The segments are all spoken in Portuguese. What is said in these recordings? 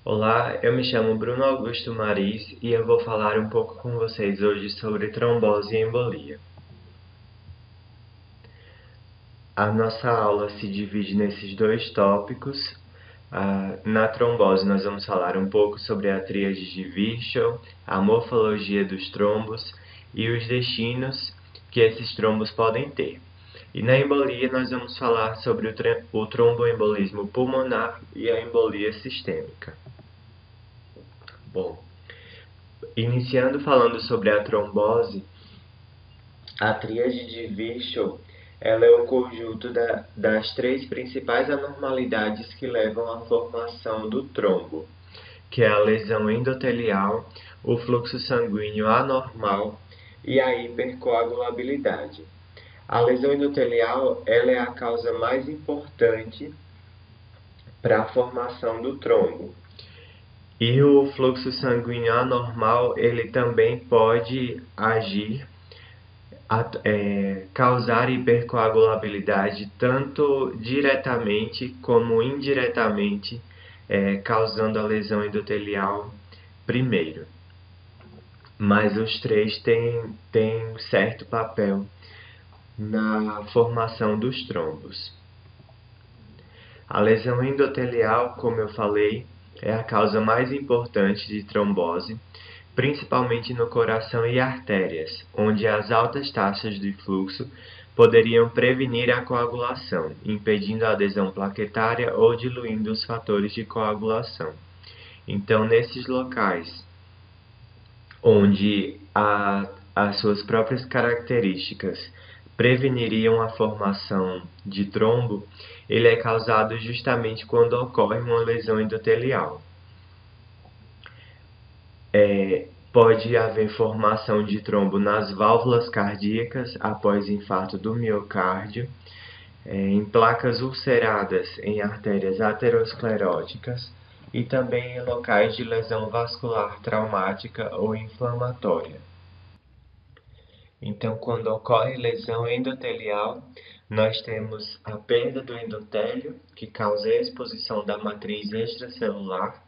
Olá, eu me chamo Bruno Augusto Maris e eu vou falar um pouco com vocês hoje sobre trombose e embolia. A nossa aula se divide nesses dois tópicos. Na trombose, nós vamos falar um pouco sobre a tríade de Virchow, a morfologia dos trombos e os destinos que esses trombos podem ter. E na embolia, nós vamos falar sobre o tromboembolismo pulmonar e a embolia sistêmica. Bom, iniciando falando sobre a trombose, a tríade de Virchow ela é um conjunto das três principais anormalidades que levam à formação do trombo, que é a lesão endotelial, o fluxo sanguíneo anormal e a hipercoagulabilidade. A lesão endotelial ela é a causa mais importante para a formação do trombo. E o fluxo sanguíneo anormal ele também pode agir causar hipercoagulabilidade tanto diretamente como indiretamente, causando a lesão endotelial primeiro. Mas os três têm um certo papel na formação dos trombos. A lesão endotelial, como eu falei, é a causa mais importante de trombose, principalmente no coração e artérias, onde as altas taxas de fluxo poderiam prevenir a coagulação, impedindo a adesão plaquetária ou diluindo os fatores de coagulação. Então, nesses locais onde as suas próprias características preveniriam a formação de trombo, ele é causado justamente quando ocorre uma lesão endotelial. Pode haver formação de trombo nas válvulas cardíacas após infarto do miocárdio, em placas ulceradas em artérias ateroscleróticas e também em locais de lesão vascular traumática ou inflamatória. Então, quando ocorre lesão endotelial, nós temos a perda do endotélio, que causa a exposição da matriz extracelular,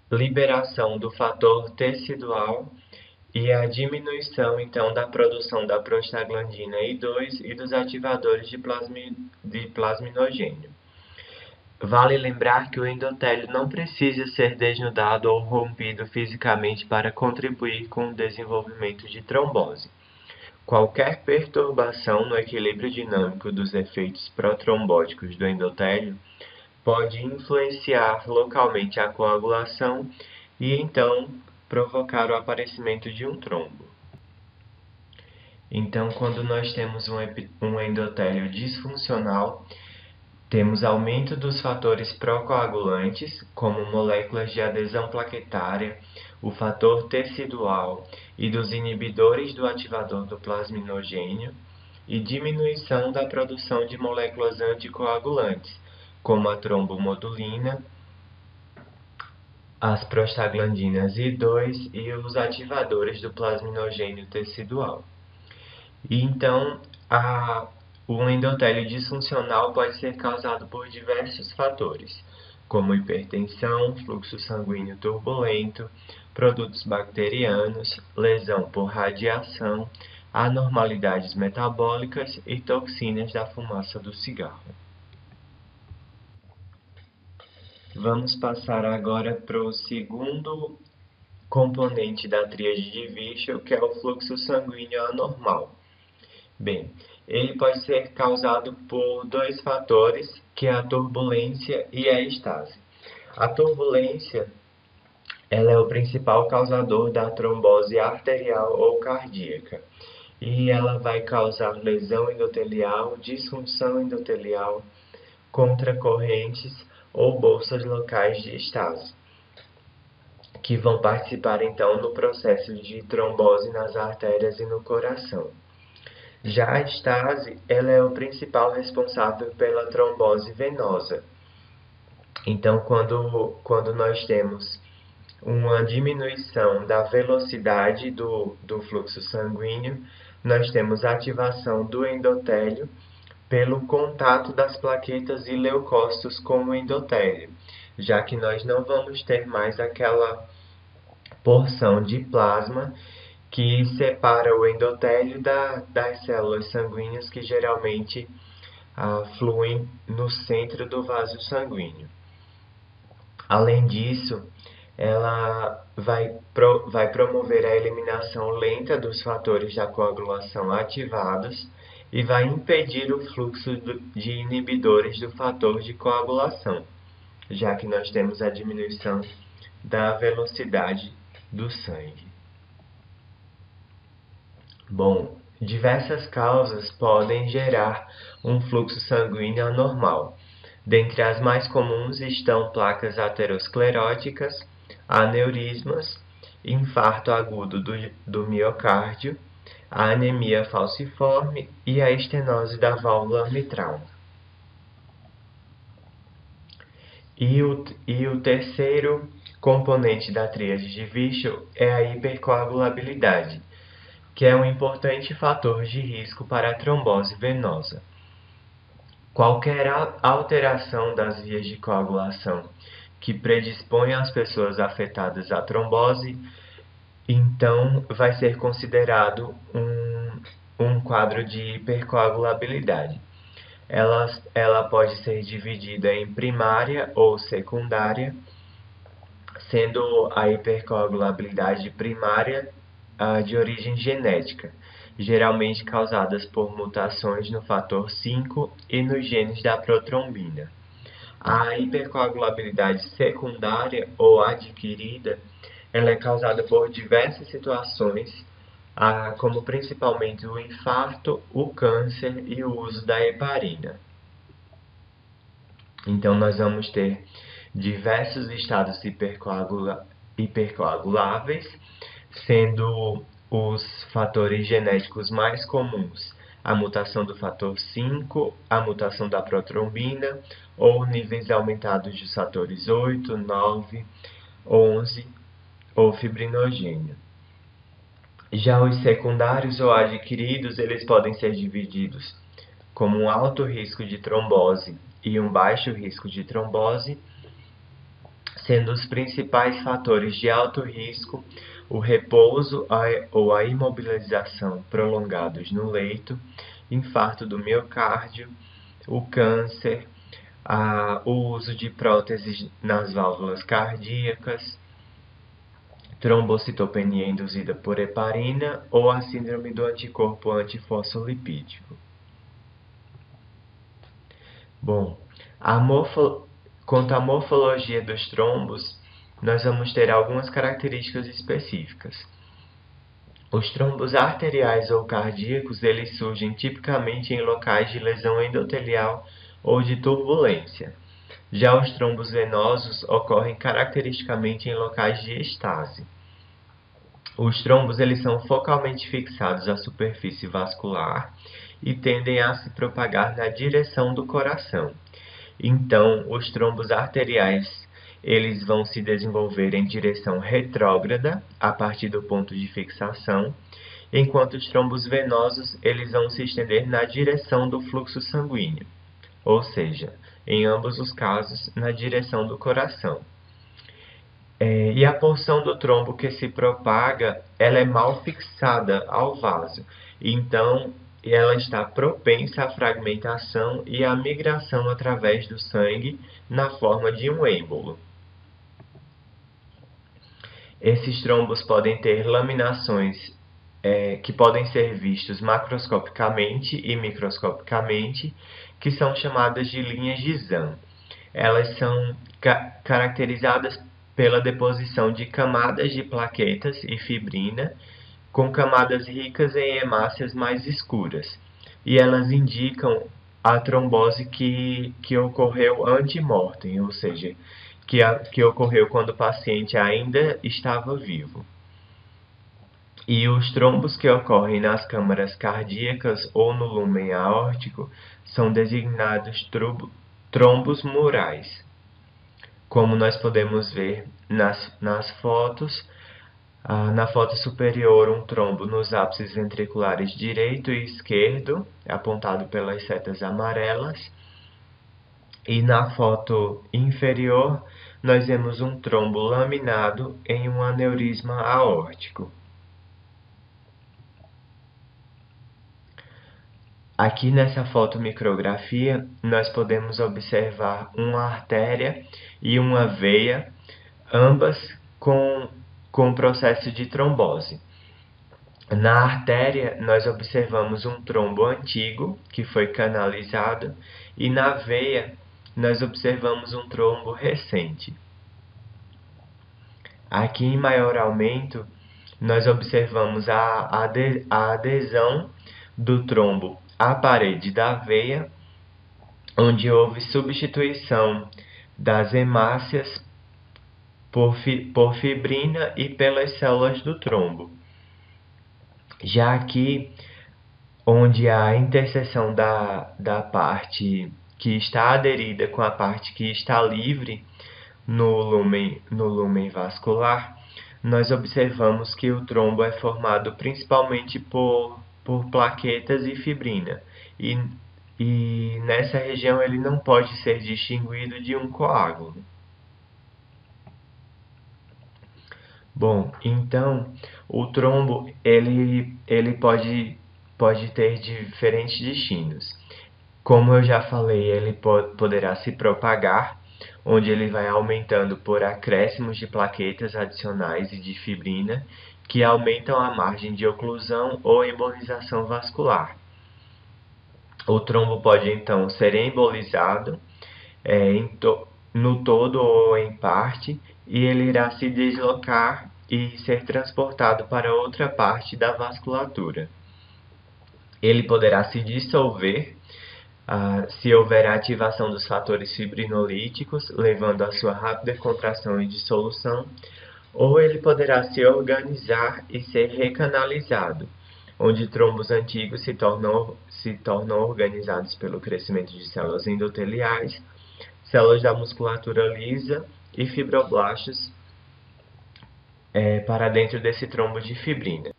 liberação do fator tecidual e a diminuição, então, da produção da prostaglandina I2 e dos ativadores de plasminogênio. Vale lembrar que o endotélio não precisa ser desnudado ou rompido fisicamente para contribuir com o desenvolvimento de trombose. Qualquer perturbação no equilíbrio dinâmico dos efeitos protrombóticos do endotélio pode influenciar localmente a coagulação e, então, provocar o aparecimento de um trombo. Então, quando nós temos um endotélio disfuncional, temos aumento dos fatores procoagulantes, como moléculas de adesão plaquetária, o fator tecidual e dos inibidores do ativador do plasminogênio, e diminuição da produção de moléculas anticoagulantes, como a trombomodulina, as prostaglandinas I2 e os ativadores do plasminogênio tecidual. E então, o endotélio disfuncional pode ser causado por diversos fatores, como hipertensão, fluxo sanguíneo turbulento, produtos bacterianos, lesão por radiação, anormalidades metabólicas e toxinas da fumaça do cigarro. Vamos passar agora para o segundo componente da tríade de Virchow, que é o fluxo sanguíneo anormal. Bem, ele pode ser causado por dois fatores, que é a turbulência e a estase. A turbulência ela é o principal causador da trombose arterial ou cardíaca, e ela vai causar lesão endotelial, disfunção endotelial, contracorrentes ou bolsas locais de estase, que vão participar então no processo de trombose nas artérias e no coração. Já a estase, ela é o principal responsável pela trombose venosa. Então, quando nós temos uma diminuição da velocidade do fluxo sanguíneo, nós temos ativação do endotélio pelo contato das plaquetas e leucócitos com o endotélio. já que nós não vamos ter mais aquela porção de plasma que separa o endotélio das células sanguíneas que geralmente fluem no centro do vaso sanguíneo. Além disso, ela vai promover a eliminação lenta dos fatores da coagulação ativados e vai impedir o fluxo de inibidores do fator de coagulação, já que nós temos a diminuição da velocidade do sangue. Bom, diversas causas podem gerar um fluxo sanguíneo anormal. Dentre as mais comuns estão placas ateroscleróticas, aneurismas, infarto agudo do miocárdio, a anemia falciforme e a estenose da válvula mitral. E o terceiro componente da tríade de Fischl é a hipercoagulabilidade, que é um importante fator de risco para a trombose venosa. Qualquer alteração das vias de coagulação que predispõe as pessoas afetadas à trombose, então vai ser considerado um quadro de hipercoagulabilidade. Ela pode ser dividida em primária ou secundária, sendo a hipercoagulabilidade primária de origem genética, geralmente causadas por mutações no fator 5 e nos genes da protrombina. A hipercoagulabilidade secundária ou adquirida, ela é causada por diversas situações, como principalmente o infarto, o câncer e o uso da heparina. Então, nós vamos ter diversos estados hipercoaguláveis, sendo os fatores genéticos mais comuns a mutação do fator 5, a mutação da protrombina, ou níveis aumentados dos fatores 8, 9, 11 ou fibrinogênio. Já os secundários ou adquiridos, eles podem ser divididos como um alto risco de trombose e um baixo risco de trombose, sendo os principais fatores de alto risco o repouso ou a imobilização prolongados no leito, infarto do miocárdio, o câncer, o uso de próteses nas válvulas cardíacas, trombocitopenia induzida por heparina ou a síndrome do anticorpo antifosfolipídico. Bom, quanto à morfologia dos trombos, nós vamos ter algumas características específicas. Os trombos arteriais ou cardíacos, eles surgem tipicamente em locais de lesão endotelial ou de turbulência. Já os trombos venosos ocorrem caracteristicamente em locais de estase. Os trombos eles são focalmente fixados à superfície vascular e tendem a se propagar na direção do coração. Então, os trombos arteriais eles vão se desenvolver em direção retrógrada a partir do ponto de fixação, enquanto os trombos venosos eles vão se estender na direção do fluxo sanguíneo, ou seja, em ambos os casos, na direção do coração. E a porção do trombo que se propaga, ela é mal fixada ao vaso, então ela está propensa à fragmentação e à migração através do sangue na forma de um êmbolo. Esses trombos podem ter laminações que podem ser vistos macroscopicamente e microscopicamente, que são chamadas de linhas de Zahn. Elas são caracterizadas pela deposição de camadas de plaquetas e fibrina, com camadas ricas em hemácias mais escuras, e elas indicam a trombose que ocorreu ante-mortem, ou seja, que ocorreu quando o paciente ainda estava vivo. E os trombos que ocorrem nas câmaras cardíacas ou no lúmen aórtico são designados trombos murais. Como nós podemos ver nas fotos, na foto superior um trombo nos ápices ventriculares direito e esquerdo, apontado pelas setas amarelas, E na foto inferior, nós vemos um trombo laminado em um aneurisma aórtico. Aqui nessa fotomicrografia, nós podemos observar uma artéria e uma veia, ambas com processo de trombose. Na artéria, nós observamos um trombo antigo, que foi canalizado, e na veia, nós observamos um trombo recente. Aqui em maior aumento, nós observamos a adesão do trombo à parede da veia, onde houve substituição das hemácias por fibrina e pelas células do trombo. Já aqui, onde a interseção da parte que está aderida com a parte que está livre no lumen vascular, nós observamos que o trombo é formado principalmente por plaquetas e fibrina, e nessa região ele não pode ser distinguido de um coágulo. Bom, então o trombo ele pode ter diferentes destinos. Como eu já falei, ele poderá se propagar, onde ele vai aumentando por acréscimos de plaquetas adicionais e de fibrina, que aumentam a margem de oclusão ou embolização vascular. O trombo pode então ser embolizado no todo ou em parte, e ele irá se deslocar e ser transportado para outra parte da vasculatura. Ele poderá se dissolver se houver ativação dos fatores fibrinolíticos, levando à sua rápida contração e dissolução, ou ele poderá se organizar e ser recanalizado, onde trombos antigos se tornam organizados pelo crescimento de células endoteliais, células da musculatura lisa e fibroblastos para dentro desse trombo de fibrina.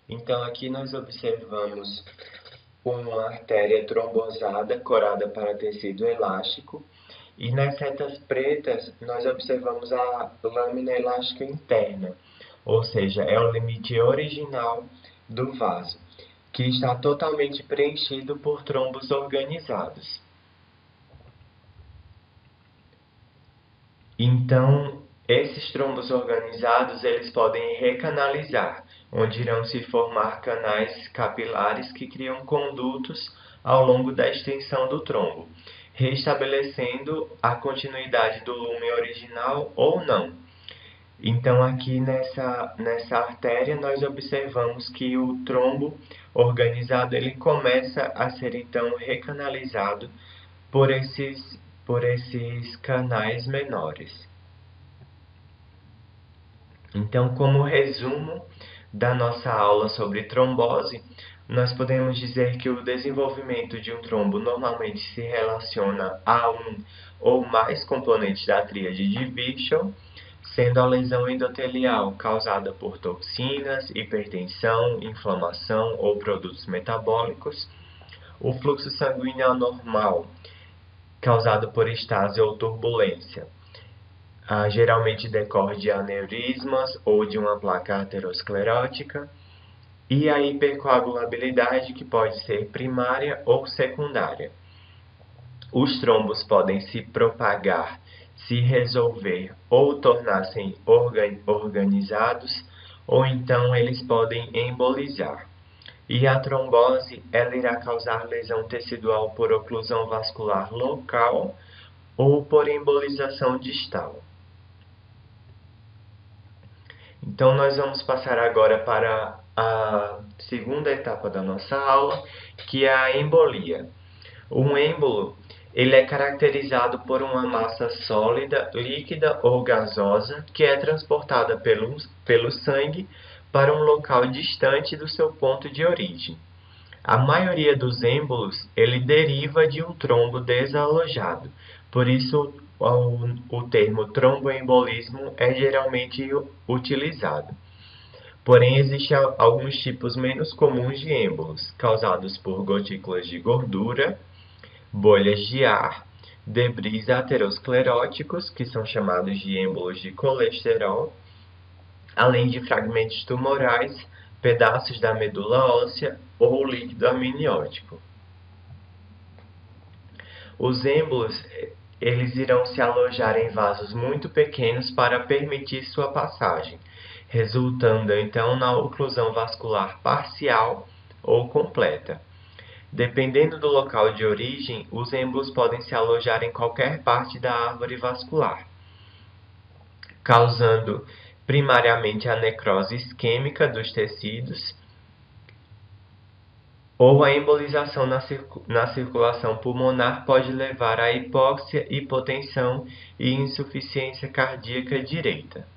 Então aqui nós observamos uma artéria trombosada corada para tecido elástico, e nas setas pretas nós observamos a lâmina elástica interna, ou seja, é o limite original do vaso, que está totalmente preenchido por trombos organizados. Então, esses trombos organizados eles podem recanalizar, onde irão se formar canais capilares que criam condutos ao longo da extensão do trombo, restabelecendo a continuidade do lumen original ou não. Então, aqui nessa artéria, nós observamos que o trombo organizado ele começa a ser então recanalizado por esses canais menores. Então, como resumo da nossa aula sobre trombose, nós podemos dizer que o desenvolvimento de um trombo normalmente se relaciona a um ou mais componentes da tríade de Bischel, sendo a lesão endotelial causada por toxinas, hipertensão, inflamação ou produtos metabólicos, o fluxo sanguíneo anormal, causado por estase ou turbulência. Geralmente decorre de aneurismas ou de uma placa aterosclerótica, e a hipercoagulabilidade, que pode ser primária ou secundária. Os trombos podem se propagar, se resolver ou tornar-se organizados, ou então eles podem embolizar. E a trombose ela irá causar lesão tecidual por oclusão vascular local ou por embolização distal. Então, nós vamos passar agora para a segunda etapa da nossa aula, que é a embolia. Um êmbolo ele é caracterizado por uma massa sólida, líquida ou gasosa que é transportada pelo sangue para um local distante do seu ponto de origem. A maioria dos êmbolos ele deriva de um trombo desalojado, por isso o termo tromboembolismo é geralmente utilizado. Porém, existem alguns tipos menos comuns de êmbolos, causados por gotículas de gordura, bolhas de ar, debris ateroscleróticos, que são chamados de êmbolos de colesterol, além de fragmentos tumorais, pedaços da medula óssea ou líquido amniótico. Os êmbolos, eles irão se alojar em vasos muito pequenos para permitir sua passagem, resultando então na oclusão vascular parcial ou completa. Dependendo do local de origem, os êmbolos podem se alojar em qualquer parte da árvore vascular, causando primariamente a necrose isquêmica dos tecidos ou a embolização na circulação pulmonar pode levar à hipóxia, hipotensão e insuficiência cardíaca direita.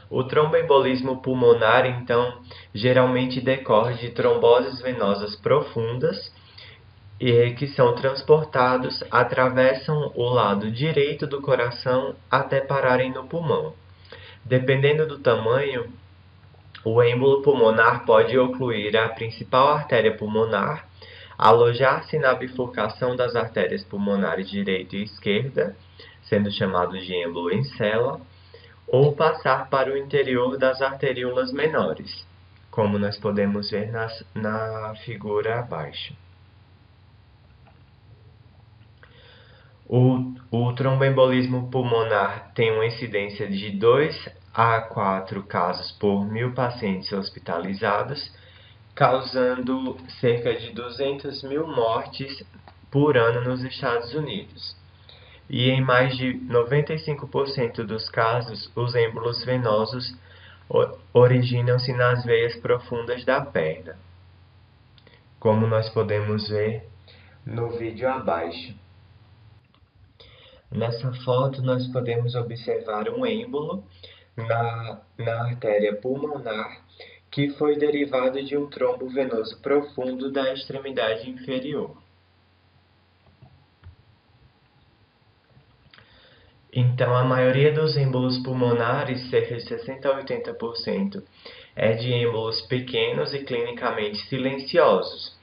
O tromboembolismo pulmonar, então, geralmente decorre de tromboses venosas profundas e que são transportados, atravessam o lado direito do coração até pararem no pulmão. Dependendo do tamanho, o êmbolo pulmonar pode ocluir a principal artéria pulmonar, alojar-se na bifurcação das artérias pulmonares direita e esquerda, sendo chamado de êmbolo em cela, ou passar para o interior das arteríolas menores, como nós podemos ver na figura abaixo. O tromboembolismo pulmonar tem uma incidência de 2 a 4 casos por 1.000 pacientes hospitalizados, causando cerca de 200.000 mortes por ano nos Estados Unidos. E em mais de 95% dos casos, os êmbolos venosos originam-se nas veias profundas da perna, como nós podemos ver no vídeo abaixo. Nessa foto, nós podemos observar um êmbolo na artéria pulmonar que foi derivado de um trombo venoso profundo da extremidade inferior. Então, a maioria dos êmbolos pulmonares, cerca de 60 a 80%, é de êmbolos pequenos e clinicamente silenciosos.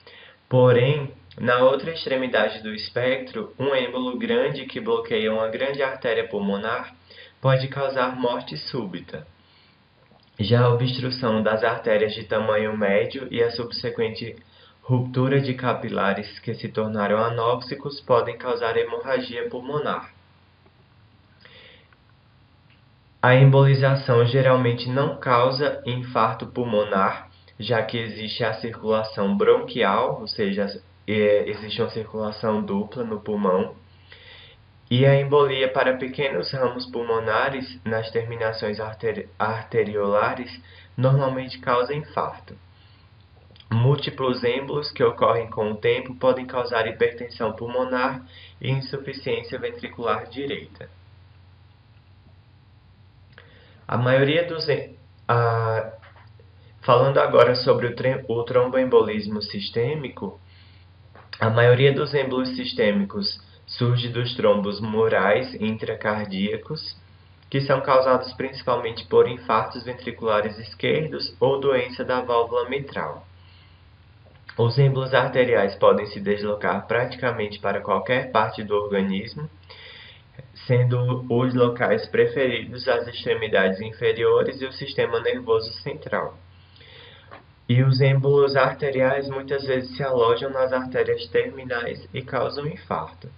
Porém, na outra extremidade do espectro, um êmbolo grande que bloqueia uma grande artéria pulmonar pode causar morte súbita. Já a obstrução das artérias de tamanho médio e a subsequente ruptura de capilares que se tornaram anóxicos podem causar hemorragia pulmonar. A embolização geralmente não causa infarto pulmonar, já que existe a circulação bronquial, ou seja, existe uma circulação dupla no pulmão, e a embolia para pequenos ramos pulmonares nas terminações arteriolares normalmente causa infarto. Múltiplos êmbolos que ocorrem com o tempo podem causar hipertensão pulmonar e insuficiência ventricular direita. Falando agora sobre o tromboembolismo sistêmico, a maioria dos êmbolos sistêmicos surge dos trombos murais intracardíacos, que são causados principalmente por infartos ventriculares esquerdos ou doença da válvula mitral. Os êmbolos arteriais podem se deslocar praticamente para qualquer parte do organismo, sendo os locais preferidos as extremidades inferiores e o sistema nervoso central. E os êmbolos arteriais muitas vezes se alojam nas artérias terminais e causam infarto.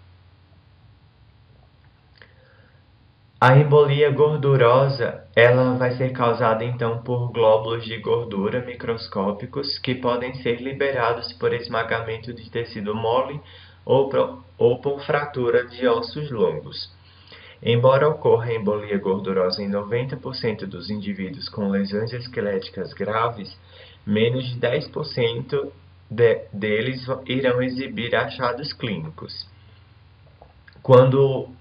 A embolia gordurosa, ela vai ser causada então por glóbulos de gordura microscópicos que podem ser liberados por esmagamento de tecido mole ou por fratura de ossos longos. Embora ocorra embolia gordurosa em 90% dos indivíduos com lesões esqueléticas graves, menos de 10% deles irão exibir achados clínicos.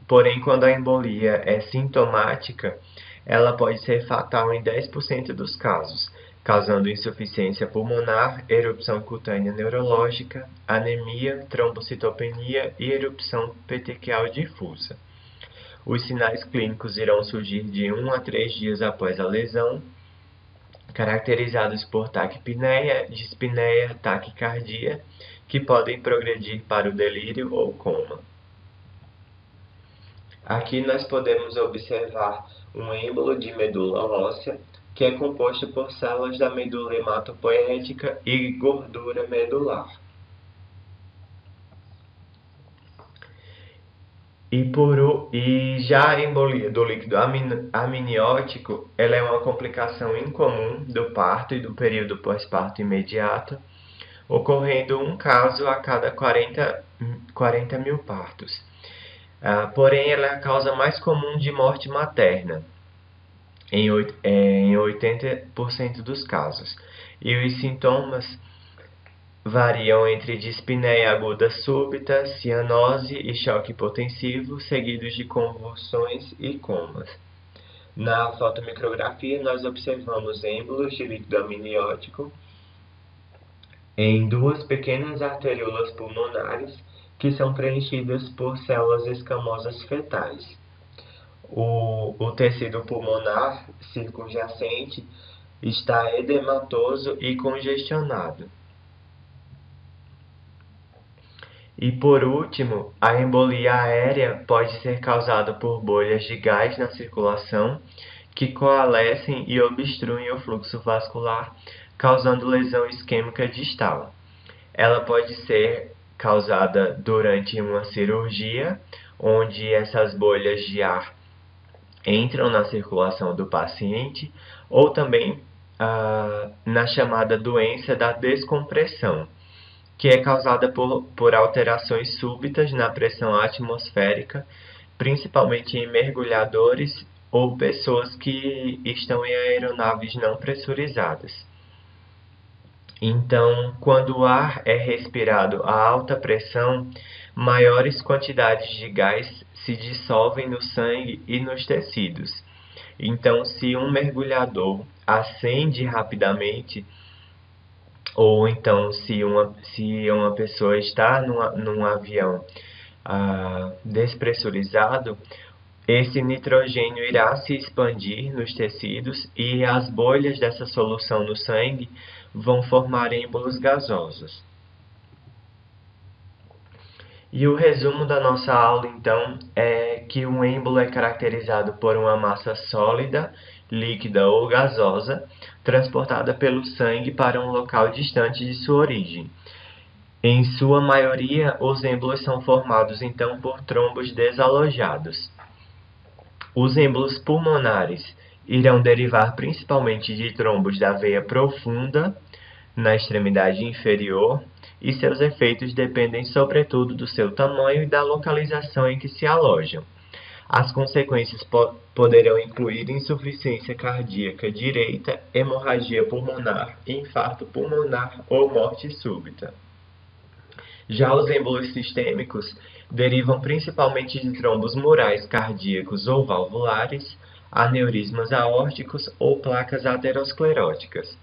Porém, quando a embolia é sintomática, ela pode ser fatal em 10% dos casos, causando insuficiência pulmonar, erupção cutânea neurológica, anemia, trombocitopenia e erupção petequial difusa. Os sinais clínicos irão surgir de 1 a 3 dias após a lesão, caracterizados por taquipneia, dispneia, taquicardia que podem progredir para o delírio ou coma. Aqui nós podemos observar um êmbolo de medula óssea, que é composto por células da medula hematopoética e gordura medular. E já a embolia do líquido amniótico, ela é uma complicação incomum do parto e do período pós-parto imediato, ocorrendo um caso a cada 40 mil partos. Porém, ela é a causa mais comum de morte materna, em 80% dos casos. E os sintomas variam entre dispneia aguda súbita, cianose e choque hipotensivo, seguidos de convulsões e comas. Na fotomicrografia, nós observamos êmbolos de líquido amniótico em duas pequenas arteriolas pulmonares que são preenchidas por células escamosas fetais. O tecido pulmonar circunjacente está edematoso e congestionado. E por último, a embolia aérea pode ser causada por bolhas de gás na circulação que coalescem e obstruem o fluxo vascular, causando lesão isquêmica distal. Ela pode ser causada durante uma cirurgia, onde essas bolhas de ar entram na circulação do paciente, ou também na chamada doença da descompressão, que é causada por alterações súbitas na pressão atmosférica, principalmente em mergulhadores ou pessoas que estão em aeronaves não pressurizadas. Então, quando o ar é respirado a alta pressão, maiores quantidades de gás se dissolvem no sangue e nos tecidos. Então, se um mergulhador acende rapidamente, ou então se uma pessoa está num avião despressurizado, esse nitrogênio irá se expandir nos tecidos e as bolhas dessa solução no sangue vão formar êmbolos gasosos. E o resumo da nossa aula, então, é que um êmbolo é caracterizado por uma massa sólida, líquida ou gasosa, transportada pelo sangue para um local distante de sua origem. Em sua maioria, os êmbolos são formados, então, por trombos desalojados. Os êmbolos pulmonares irão derivar principalmente de trombos da veia profunda, na extremidade inferior, e seus efeitos dependem sobretudo do seu tamanho e da localização em que se alojam. As consequências poderão incluir insuficiência cardíaca direita, hemorragia pulmonar, infarto pulmonar ou morte súbita. Já os êmbolos sistêmicos derivam principalmente de trombos murais cardíacos ou valvulares, aneurismas aórticos ou placas ateroscleróticas.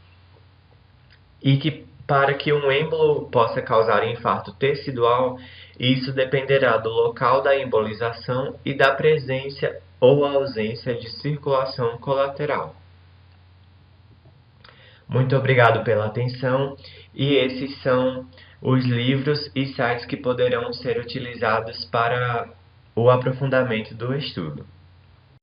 E que para que um êmbolo possa causar infarto tecidual, isso dependerá do local da embolização e da presença ou ausência de circulação colateral. Muito obrigado pela atenção, e esses são os livros e sites que poderão ser utilizados para o aprofundamento do estudo.